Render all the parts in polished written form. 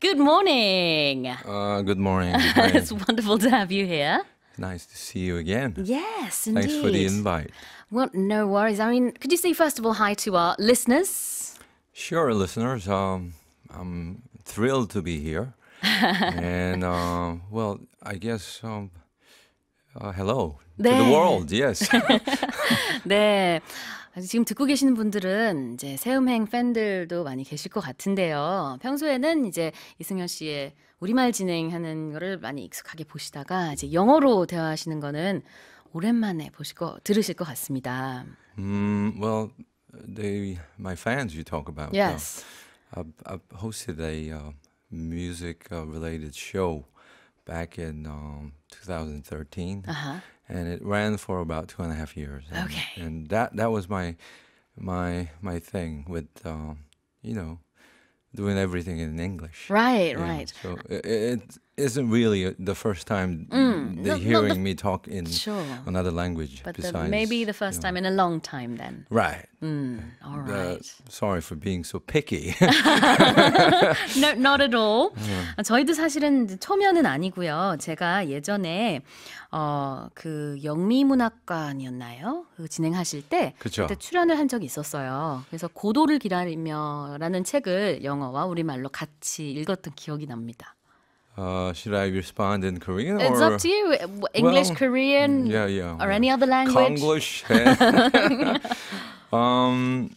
Good morning. Good morning. Hi. It's wonderful to have you here. Nice to see you again. Yes, indeed. Thanks for the invite. Well, no worries. I mean, could you say first of all hi to our listeners? Sure, listeners. I'm thrilled to be here. And, well, I guess, hello to the 네. world. Yes. 네. 지금 듣고 계시는 분들은 이제 새음행 팬들도 많이 계실 것 같은데요. 평소에는 이제 이승현 씨의 우리말 진행하는 거를 많이 익숙하게 보시다가 이제 영어로 대화하시는 거는 오랜만에 들으실 것 같습니다. Well, my fans you talk about. Yes. I've hosted a music-related show back in 2013. Uh-huh. And it ran for about 2.5 years. And, Okay. And that was my thing with, doing everything in English. Right, Yeah, right. So it isn't really the first time they're not hearing me talk in Sure. another language But besides. maybe the first time in a long time then. Right. All right. Sorry for being so picky. No, not at all. 저희도 사실은 이제 초면은 아니고요. 제가 예전에 그 영미문학관이었나요? 그 진행하실 때 그쵸. 그때 출연을 한 적이 있었어요. 그래서 고도를 기다리며라는 책을 영어와 우리말로 같이 읽었던 기억이 납니다. Should I respond in Korean? It's or up to you. English, Well, Korean, yeah. or any other language. Konglish.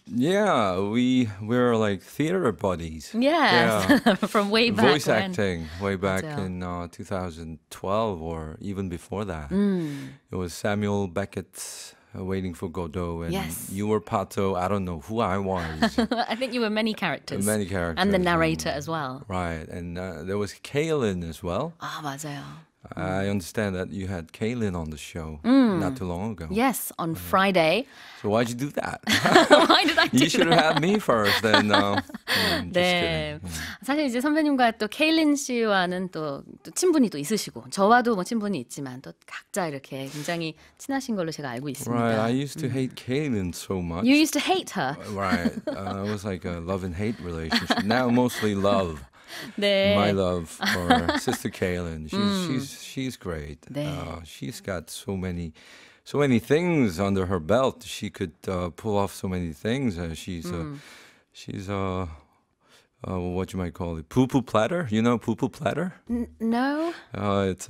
Yeah, we're like theater buddies. Yes, from way back Voice when. acting way back 맞아요. in 2012 or even before that. It was Samuel Beckett's Waiting for Godot, and Yes. you were Pato. I don't know who I was. I think you were many characters. Many characters. And the narrator as well. Right, and there was Kaylin as well. 아, 맞아요. I understand that you had Kaylin on the show not too long ago. Yes, on Friday. So why'd you do that? Why did I do You should have that? had me first. Then, just 네. kidding. 사실 이제 선배님과 또 케일린 씨와는 또 친분이 또 있으시고 저와도 뭐 친분이 있지만 또 각자 이렇게 굉장히 친하신 걸로 제가 알고 있습니다. Right, I used to hate Kaylin so much. You used to hate her. Right, it was like a love and hate relationship. Now mostly love. 네. My love for Sister Kaylin. She's great. 네. She's got so many things under her belt. She could pull off so many things. She's what you might call it, poo-poo platter. You know poo-poo platter? No? It's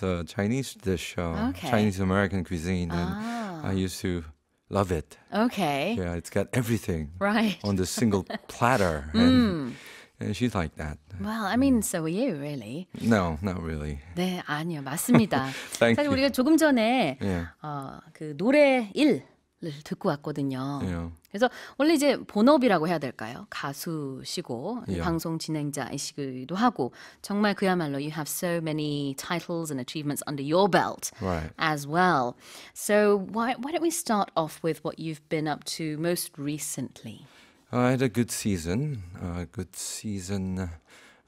a Chinese dish, Okay. Chinese American cuisine, and I used to love it. Okay. Yeah, it's got everything Right. on this single platter, and she's like that. Well, I mean, so are you, really. No, not really. 네, 아니요. 맞습니다. Thank 사실 you. 우리가 조금 전에 Yeah. 그 노래 1을 듣고 왔거든요. Yeah. 그래서 원래 이제 본업이라고 해야 될까요? 가수시고 Yeah. 방송 진행자이시기도 하고 정말 그야말로 you have so many titles and achievements under your belt Right. as well. So why don't we start off with what you've been up to most recently? I had a good season.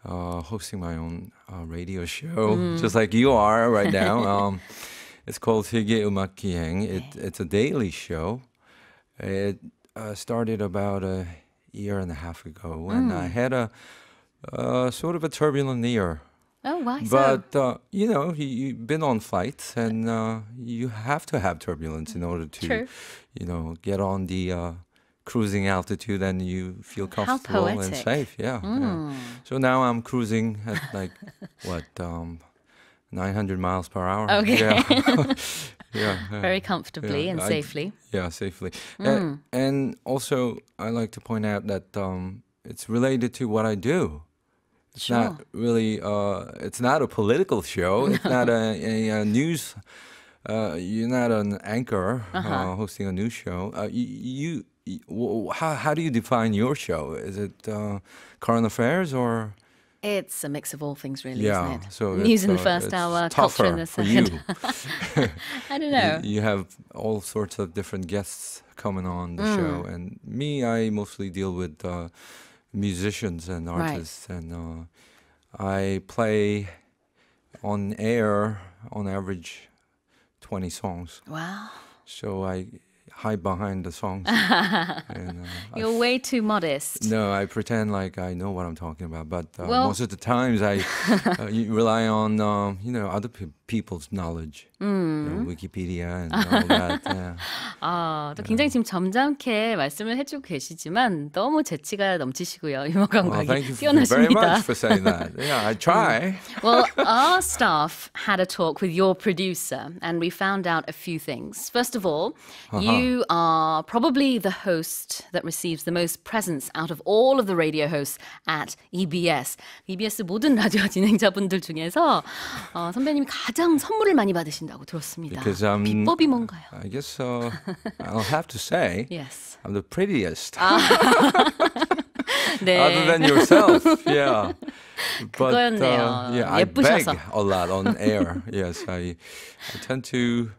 Hosting my own radio show, just like you are right now. It's called 세계음악기행. It's a daily show. It started about a year and a half ago, and I had a sort of a turbulent year. Oh, why so? But, you've been on flights, and you have to have turbulence in order to, True. get on the cruising altitude, and you feel comfortable and poetic. safe. Yeah, yeah. So now I'm cruising at like, 900 miles per hour. Okay. Yeah. Yeah. Very comfortably Yeah, and safely. Yeah, safely. And also, I like to point out that it's related to what I do. It's Sure. not really, it's not a political show. It's not a news, you're not an anchor hosting a news show. How do you define your show? Is it current affairs or? It's a mix of all things, really, Yeah, isn't it? so News in the it's, first it's hour, culture in tougher the for second. you. I don't know. You have all sorts of different guests coming on the show, and me, I mostly deal with musicians and artists, and I play on air on average 20 songs. Wow. So hide behind the songs. And, You're way too modest. no, I pretend like I know what I'm talking about, but Well- most of the times I rely on other people's knowledge, Wikipedia and all that. Yeah. 또 굉장히 지금 점잖게 말씀을 해주고 계시지만 너무 재치가 넘치시고요. 유머 Well, 감각이 thank you very 뛰어나십니다. much for saying that. Yeah, I try. Well, our staff had a talk with your producer and we found out a few things. First of all, you are probably the host that receives the most presents out of all of the radio hosts at EBS. EBS 모든 라디오 진행자분들 중에서 선배님이 가장 선물을 많이 받으신다고 들었습니다. Because 비법이 뭔가요? I guess I'll have to say Yes. I'm the prettiest. 네. Other than yourself, yeah. But 그거였네요. yeah, I 예쁘셔서. beg a lot on air. Yes, I tend to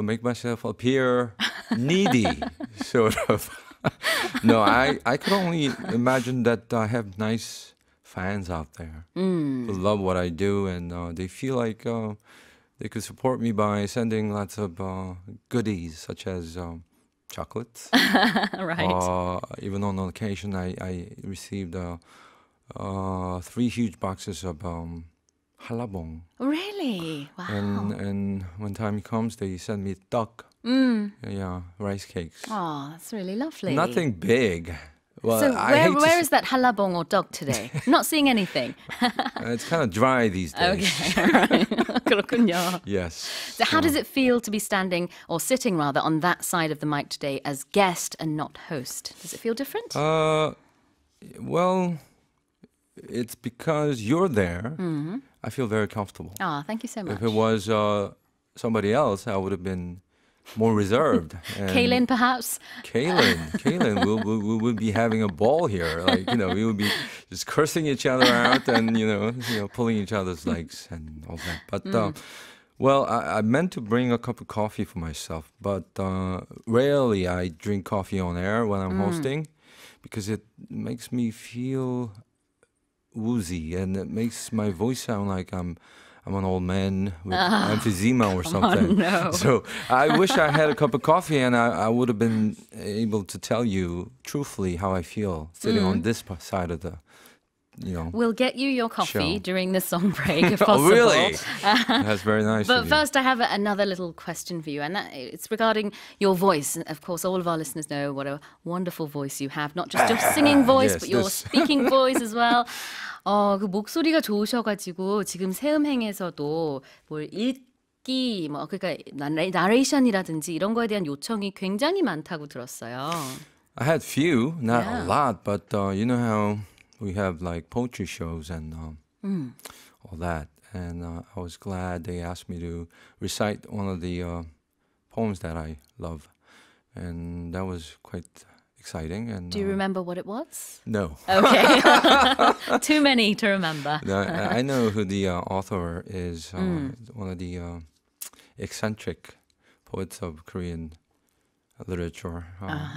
make myself appear needy, sort of. No, I could only imagine that I have nice fans out there who love what I do, and they feel like they could support me by sending lots of goodies, such as chocolates. Right. Even on occasion, I received 3 huge boxes of halabong. Really? Wow. And when time comes, they send me duck. Yeah, rice cakes. Oh, that's really lovely. Nothing big. Well, So I hate where is that halabong or dog today? I'm not seeing anything. It's kind of dry these days. Okay, all right. 그렇군요. Yes. So how does it feel to be standing, or sitting rather, on that side of the mic today as guest and not host? Does it feel different? Well, it's because you're there. I feel very comfortable. Oh, thank you so much. If it was somebody else, I would have been more reserved. And Kaylin, perhaps? Kaylin, we would be having a ball here. Like, we would be just cursing each other out and, pulling each other's legs and all that. But, well, I meant to bring a cup of coffee for myself, but rarely I drink coffee on air when I'm hosting because it makes me feel woozy and it makes my voice sound like I'm an old man with emphysema or something. no. So I wish I had a cup of coffee and I would have been able to tell you truthfully how I feel sitting on this side of the, We'll get you your coffee Sure. during the song break, if possible. Oh, really? That's very nice But of you. first, I have another little question for you, and it's regarding your voice. And of course, all of our listeners know what a wonderful voice you have. Not just your singing voice, Yes, but your this. speaking voice as well. 그 목소리가 좋으셔가지고 지금 새음행에서도 뭘 읽기, 그러니까 나레이션이라든지 이런 거에 대한 요청이 굉장히 많다고 들었어요. I had few, not Yeah. a lot, but you know how we have like poetry shows and all that. And I was glad they asked me to recite one of the poems that I love. And that was quite exciting. And Do you remember what it was? No. Okay. Too many to remember. No, I know who the author is. One of the eccentric poets of Korean literature,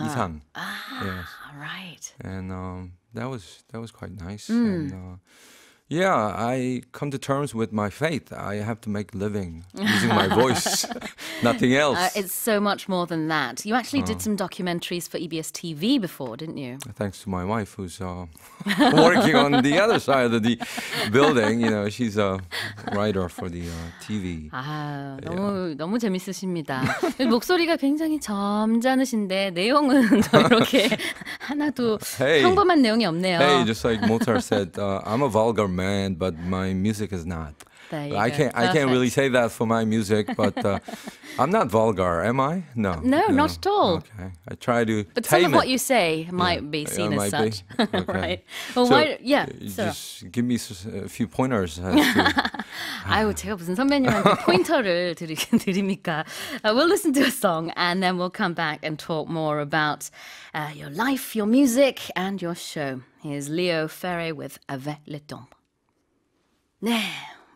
Isan. Yes. All right. And that was quite nice. And, yeah, I come to terms with my faith. I have to make living using my voice, nothing else. It's so much more than that. You actually did some documentaries for EBS TV before, didn't you? Thanks to my wife, who's working on the other side of the building. She's a writer for the TV. 너무 재밌으십니다. 목소리가 굉장히 점잖으신데 내용은 또 이렇게 하나도 Hey. 평범한 내용이 없네요. Hey, just like Mozart said, I'm a vulgar man, but my music is not. There you I go. can't really Perfect. say that for my music, but I'm not vulgar, am I? No. No, not at all. Okay, I try to But some tame of what it. you say might be seen as might such. be. Okay. Right. Well, So, Sarah. just give me a few pointers. As to, 아유, 제가 무슨 선배님한테 포인터를 드립니까? We'll listen to a song and then we'll come back and talk more about your life, your music and your show. Here's Leo Ferre with Avec le temps. 네,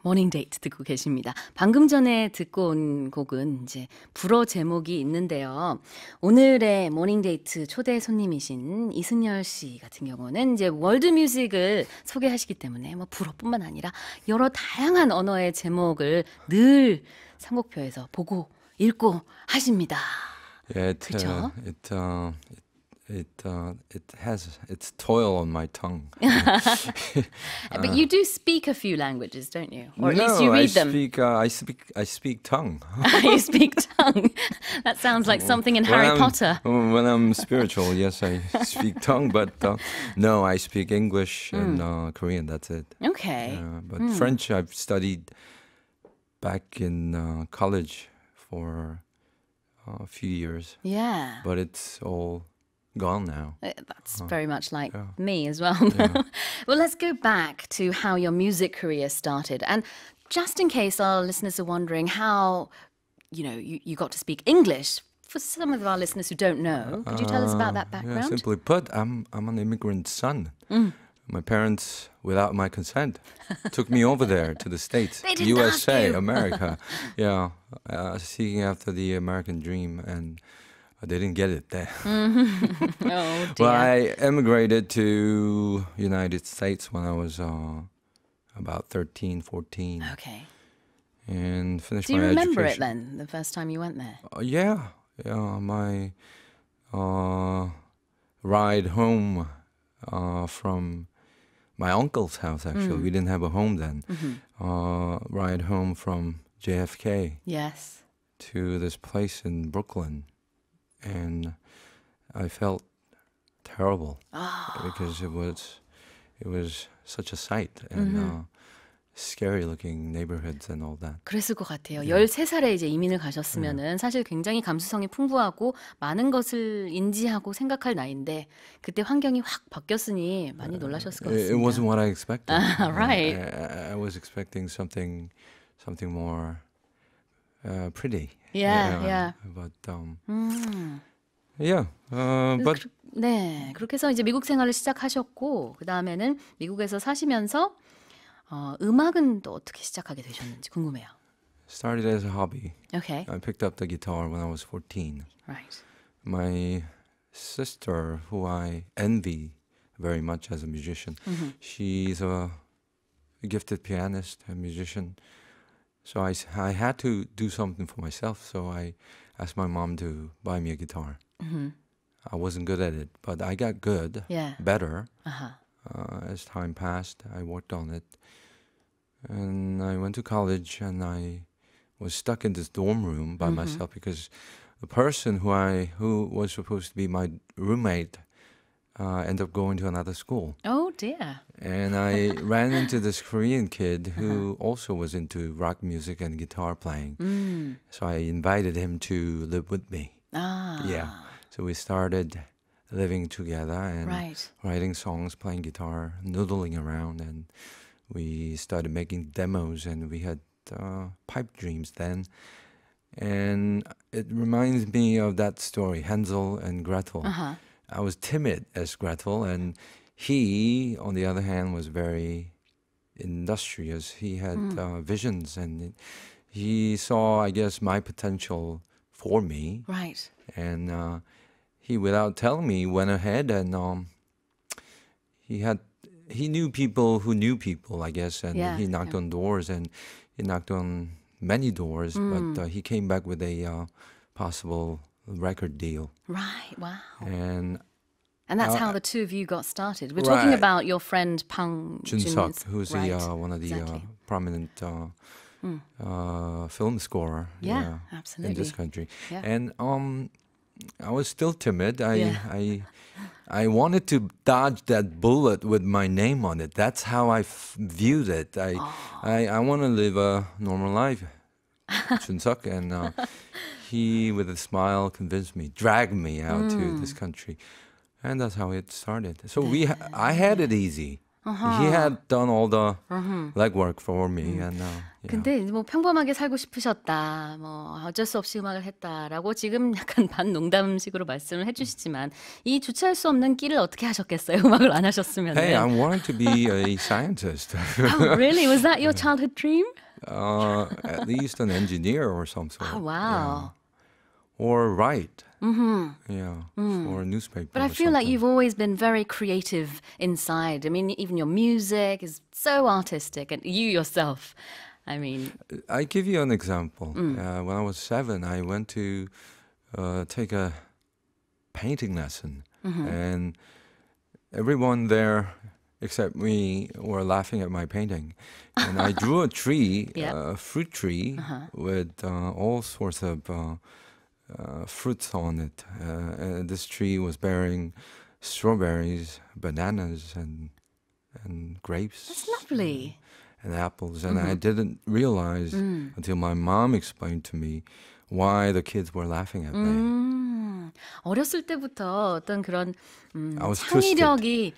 모닝데이트 듣고 계십니다. 방금 전에 듣고 온 곡은 이제 불어 제목이 있는데요. 오늘의 모닝데이트 초대 손님이신 이승열 씨 같은 경우는 이제 월드뮤직을 소개하시기 때문에 불어뿐만 아니라 여러 다양한 언어의 제목을 늘 선곡표에서 보고 읽고 하십니다. Yeah, 그쵸? it has its toil on my tongue. But you do speak a few languages, don't you? Or at least No, you read them. I speak tongue. You speak tongue. That sounds like something in Harry Potter. When I'm spiritual, yes, I speak tongue, but no, I speak English and Korean. That's it. Okay. But French, I've studied back in college for a few years, Yeah. but it's all gone now. That's very much like me as well. Well, let's go back to how your music career started. And just in case our listeners are wondering how, you got to speak English, for some of our listeners who don't know, could you tell us about that background? Yeah, simply put, I'm an immigrant son. My parents, without my consent, took me over there to the States, They didn't ask USA, you. America. Yeah, seeking after the American dream, and I didn't get it there. Oh, dear. Well, I emigrated to United States when I was about 13, 14, Okay. and finished Do you my remember it education. then, the first time you went there? Yeah, my ride home from my uncle's house, actually. We didn't have a home then. Ride home from JFK Yes. to this place in Brooklyn. And I felt terrible because it was such a sight and scary looking neighborhoods and all that. 그랬을 것 같아요. 13살에 이제 이민을 가셨으면은 사실 굉장히 감수성이 풍부하고 많은 것을 인지하고 생각할 나이인데 그때 환경이 확 바뀌었으니 많이 놀라셨을 것 It 같습니다. wasn't what I expected. Right. I was expecting something more pretty. Yeah. But yeah. But 네, 그렇게 해서 이제 미국 생활을 시작하셨고 그 다음에는 미국에서 사시면서 음악은 또 어떻게 시작하게 되셨는지 궁금해요. started as a hobby. Okay, I picked up the guitar when I was 14. right. My sister, who I envy very much as a musician, she's a gifted pianist and musician. So I had to do something for myself. So I asked my mom to buy me a guitar. I wasn't good at it, but I got good, Yeah. better. Uh-huh. As time passed, I worked on it. And I went to college and I was stuck in this dorm room by myself because the person who was supposed to be my roommate ended up going to another school. Oh dear. And I ran into this Korean kid who also was into rock music and guitar playing. So I invited him to live with me. Ah. Yeah. So we started living together and Right. writing songs, playing guitar, noodling around, and we started making demos, and we had pipe dreams then. And it reminds me of that story, Hansel and Gretel. Uh-huh. I was timid as Gretel, and he, on the other hand, was very industrious. He had visions, and he saw, I guess, my potential for me. Right. And he, without telling me, went ahead and he knew people who knew people, I guess, and Yeah, he knocked on doors, and he knocked on many doors, but he came back with a possible record deal. Right. Wow. And And that's how the two of you got started. We're talking Right. about your friend Pang Jun-suk, who's right. one of the Exactly. prominent film scorer Yeah, in absolutely. this country. Yeah. And I was still timid. Yeah. I wanted to dodge that bullet with my name on it. That's how I viewed it. I want to live a normal life, Jun-suk, and he, with a smile, convinced me, dragged me out to this country, and that's how it started. So I had it easy. He had done all the legwork for me, and yeah. 근데 뭐 평범하게 살고 싶으셨다, 뭐 어쩔 수 없이 음악을 했다라고 지금 약간 반농담식으로 말씀을 해주시지만 이 주체할 수 없는 끼를 어떻게 하셨겠어요? 음악을 안 하셨으면. Hey, I wanted to be a scientist. Oh, really? Was that your childhood dream? At least an engineer or some sort. Oh, wow. Yeah. Or write. Yeah. For a newspaper. But I or feel like something. you've always been very creative inside. I mean, even your music is so artistic, and you yourself. I mean, I give you an example. When I was 7, I went to take a painting lesson, and everyone there except me were laughing at my painting. And I drew a tree, a fruit tree, with all sorts of fruits on it. And this tree was bearing strawberries, bananas, and grapes. That's lovely. And apples. And I didn't realize until my mom explained to me why the kids were laughing at me. 어렸을 때부터 어떤 그런 I was 창의력이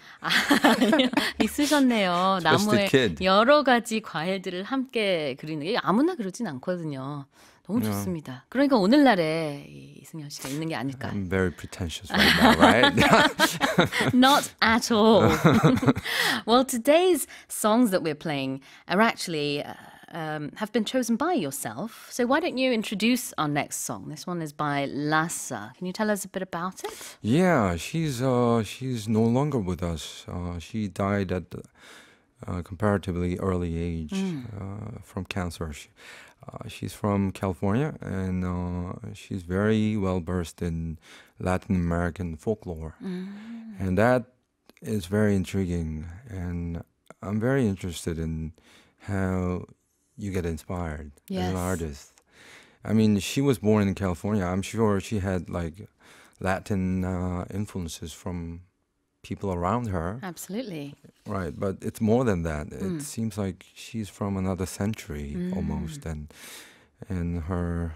있으셨네요. 나무에 kid. 여러 가지 과일들을 함께 그리는 게 아무나 그러진 않거든요. 너무 좋습니다. 그러니까 오늘날에 이승열 씨가 있는 게 아닐까. I'm very pretentious right now, right? Not at all. Well, today's songs that we're playing are actually have been chosen by yourself. So why don't you introduce our next song? This one is by Lassa. Can you tell us a bit about it? Yeah, she's no longer with us. She died at a comparatively early age from cancer. She's from California, and she's very well versed in Latin American folklore. And that is very intriguing. And I'm very interested in how you get inspired as an artist. I mean, she was born in California. I'm sure she had like Latin influences from people around her. Absolutely. Right, but it's more than that. It seems like she's from another century almost, and her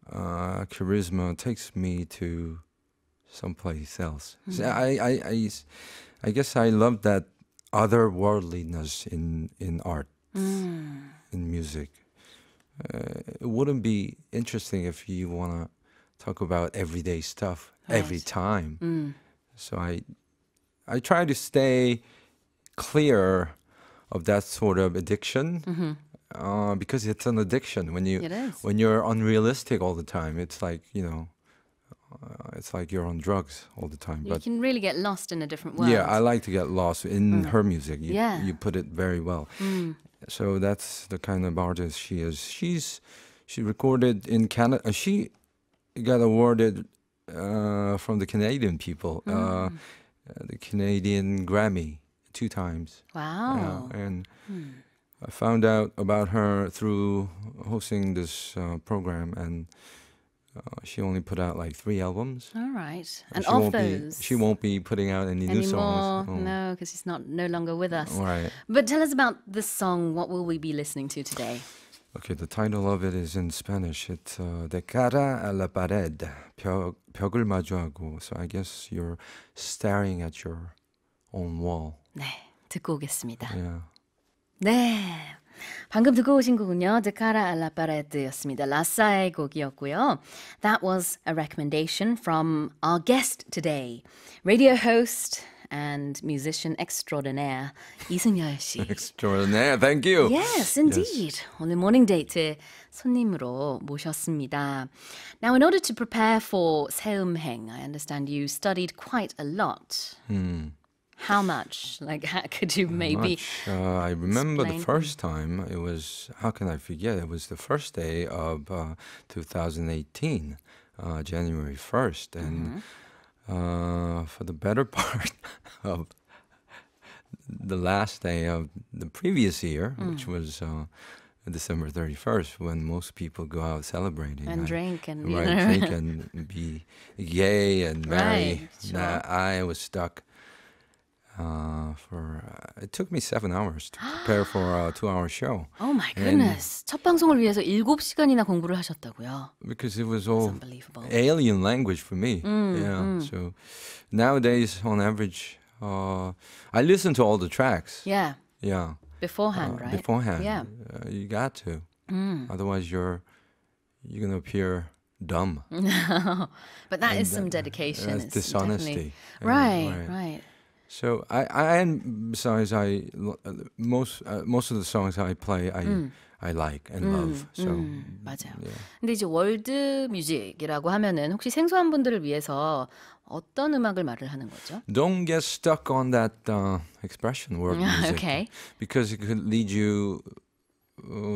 charisma takes me to someplace else. So I guess I love that otherworldliness in art, in music. It wouldn't be interesting if you want to talk about everyday stuff every time. So I try to stay clear of that sort of addiction because it's an addiction. When you're unrealistic all the time, it's like it's like you're on drugs all the time. You can really get lost in a different world. Yeah, I like to get lost in her music. You put it very well. So that's the kind of artist she is. She recorded in Canada. She got awarded from the Canadian people, the Canadian Grammy 2 times. Wow. And I found out about her through hosting this program, and she only put out like 3 albums. All right. And of those... she won't be putting out any new songs. No, because she's no longer with us. Right. But tell us about the song. What will we be listening to today? Okay, the title of it is in Spanish. It's De cara a la pared, 벽을 마주하고. So I guess you're staring at your own wall. 네, 듣고 오겠습니다. Yeah. 네, 방금 듣고 오신 곡은요. De cara a la pared였습니다. 라사의 곡이었고요. That was a recommendation from our guest today, radio host and musician extraordinaire 이승열 씨. Extraordinaire, thank you. Yes, indeed. 오늘 모닝데이트 손님으로 모셨습니다. Now, in order to prepare for 세음행, I understand you studied quite a lot. How much? Like, could you maybe I remember explain? the first time, it was, how can I forget? It was the first day of 2018, January 1st. And for the better part of the last day of the previous year, which was December 31st, when most people go out celebrating. And drink and, drink and be gay and merry. Right, sure. I was stuck. It took me 7 hours to prepare for a 2-hour show. Oh my goodness. 첫 방송을 위해서 7시간이나 공부를 하셨다고요? Because it was That's all unbelievable. alien language for me. So nowadays, on average, I listen to all the tracks. Yeah. Yeah. Beforehand, right? Beforehand. Yeah. You got to. Otherwise, you're going to appear dumb. But that is some dedication. That's It's dishonesty. Right. So and besides, most of the songs I play, I like and love. So 맞아요. yeah. 근데 이제 월드 뮤직이라고 하면은 혹시 생소한 분들을 위해서 어떤 음악을 말을 하는 거죠? Don't get stuck on that expression, world music, Okay. because it could lead you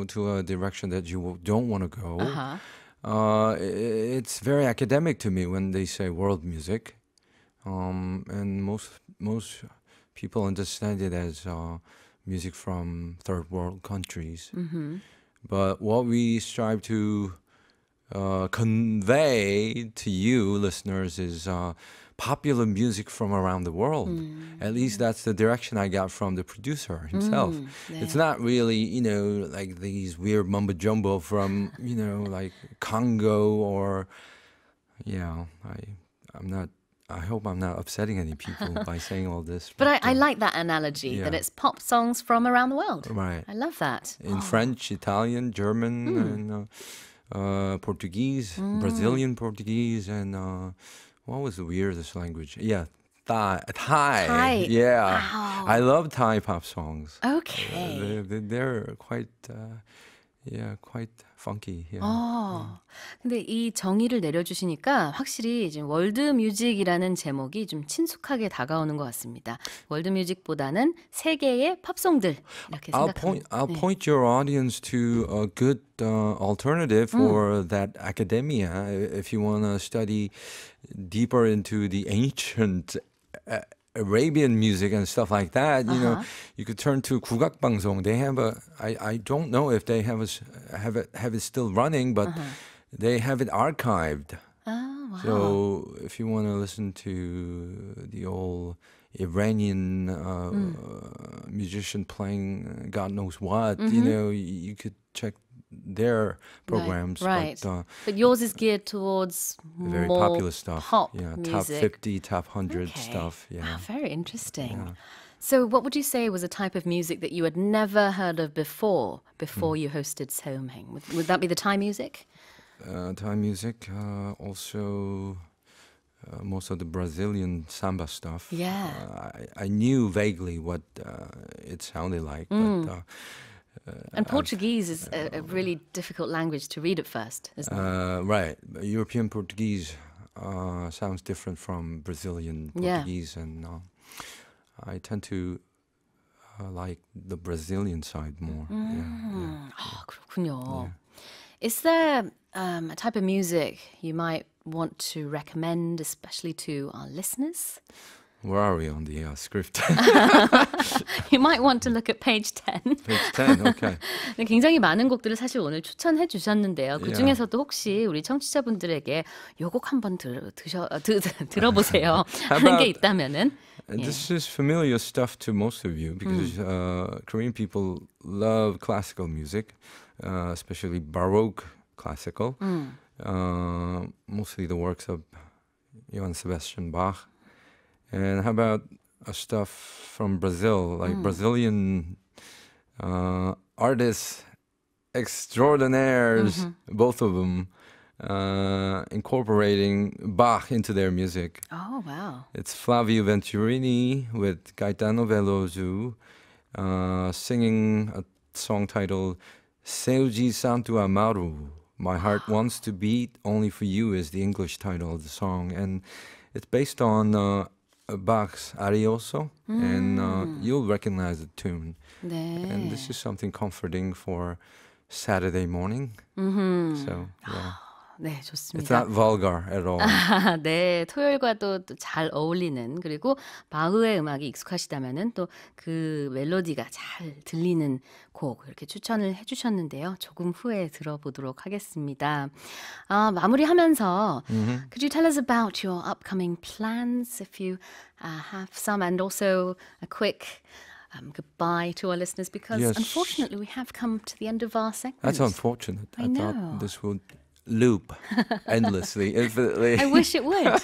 to a direction that you don't want to go. It's very academic to me when they say world music, and most people understand it as music from third world countries. But what we strive to convey to you listeners is popular music from around the world. At least that's the direction I got from the producer himself. 네. It's not really, like these weird mumbo jumbo from, like Congo or, I'm not. I hope I'm not upsetting any people by saying all this. But I like that analogy, that it's pop songs from around the world. Right. I love that. In French, Italian, German, and Portuguese, Brazilian Portuguese, and what was the weirdest language? Yeah, Thai. Thai. Yeah. Wow. I love Thai pop songs. Okay. They're quite, quite funky. Yeah. 근데 이 정의를 내려주시니까 확실히 지금 월드 뮤직이라는 제목이 좀 친숙하게 다가오는 것 같습니다. 월드 뮤직보다는 세계의 팝송들 이렇게 생각합니다. I'll point your audience to a good alternative for that academia if you want to study deeper into the ancient Arabian music and stuff like that. You could turn to 국악방송. They have I don't know if they have it still running, but they have it archived. Oh, wow. So if you want to listen to the old Iranian musician playing God knows what, you could check their programs. Right. But yours is geared towards Very more popular stuff. pop Top music. 50, top 100 Okay. stuff. Yeah. Wow, very interesting. Yeah. So what would you say was a type of music that you had never heard of before you hosted 세음행? Would that be the Thai music? Thai music, also most of the Brazilian samba stuff. Yeah. I knew vaguely what it sounded like, but And Portuguese is a really difficult language to read at first, isn't it? right. European Portuguese sounds different from Brazilian Portuguese, and I tend to like the Brazilian side more. 그렇군요. Is there a type of music you might want to recommend, especially to our listeners? Where are we on the script? You might want to look at page 10. Page 10, okay. 굉장히 많은 곡들을 사실 오늘 추천해 주셨는데요. 그중에서도 혹시 우리 청취자분들에게 요 곡 한번 들어보세요 하는 게 있다면은. This is familiar stuff to most of you because Korean people love classical music, especially Baroque classical. Mostly the works of Johann Sebastian Bach. And how about stuff from Brazil, like Brazilian artists extraordinaires, both of them, incorporating Bach into their music. Oh, wow. It's Flavio Venturini with Gaetano Veloso singing a song titled Seuji Santo Amaru. My Heart Wants to Beat Only for You is the English title of the song. And it's based on Bach's Arioso, and you'll recognize the tune. 네. And this is something comforting for Saturday morning. So, yeah. 네, It's 좋습니다. not vulgar at all. 네, 토요일과도 잘 어울리는 그리고 바흐의 음악이 익숙하시다면은 또 그 멜로디가 잘 들리는 곡 이렇게 추천을 해주셨는데요. 조금 후에 들어보도록 하겠습니다. 마무리하면서 could you tell us about your upcoming plans if you have some, and also a quick goodbye to our listeners, because Yes. unfortunately we have come to the end of our segment. That's unfortunate. I I know. thought this would loop endlessly, infinitely. I wish it would.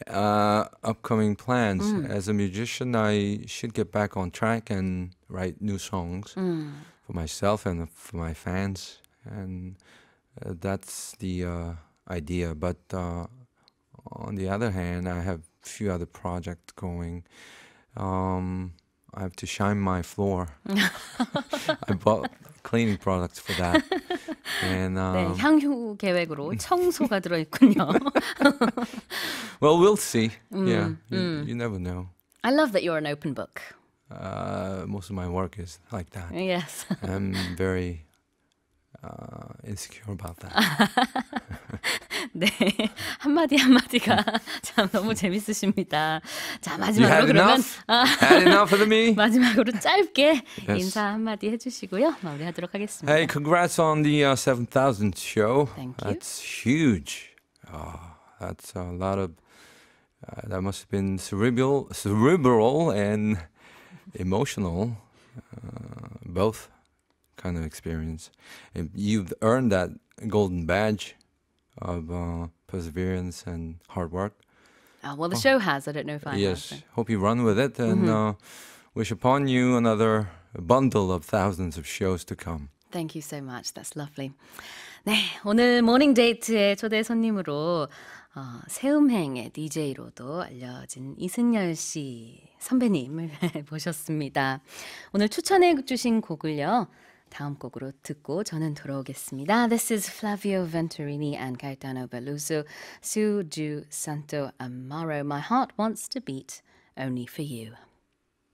Upcoming plans. As a musician, I should get back on track and write new songs for myself and for my fans. And that's the idea. But on the other hand, I have a few other projects going. I have to shine my floor. I bought cleaning products for that. And 네, 향후 계획으로 청소가 들어있군요. well, we'll see. Yeah, you never know. I love that you're an open book. Most of my work is like that. Yes. I'm very insecure about that. 네, 한마디 한마디가 참 너무 재밌으십니다. 자, You 마지막으로 had 그러면 enough? Had enough of me? 마지막으로 짧게 Yes. 인사 한마디 해주시고요. 마무리하도록 하겠습니다. Hey, congrats on the 7,000th show. Thank you. That's huge. That's a lot of. That must have been cerebral and emotional, both kind of experience. And you've earned that golden badge of perseverance and hard work. Well, the show has. I don't know if I Yes, have. hope you run with it and wish upon you another bundle of thousands of shows to come. Thank you so much. That's lovely. 네, 오늘 모닝데이트의 초대 손님으로 세음행의 DJ로도 알려진 이승열 씨 선배님을 모셨습니다. 오늘 추천해 주신 곡을요. 다음 곡으로 듣고 저는 돌아오겠습니다. This is Flavio Venturini and Gaetano Beluso, Su Ju Santo Amaro. My heart wants to beat only for you.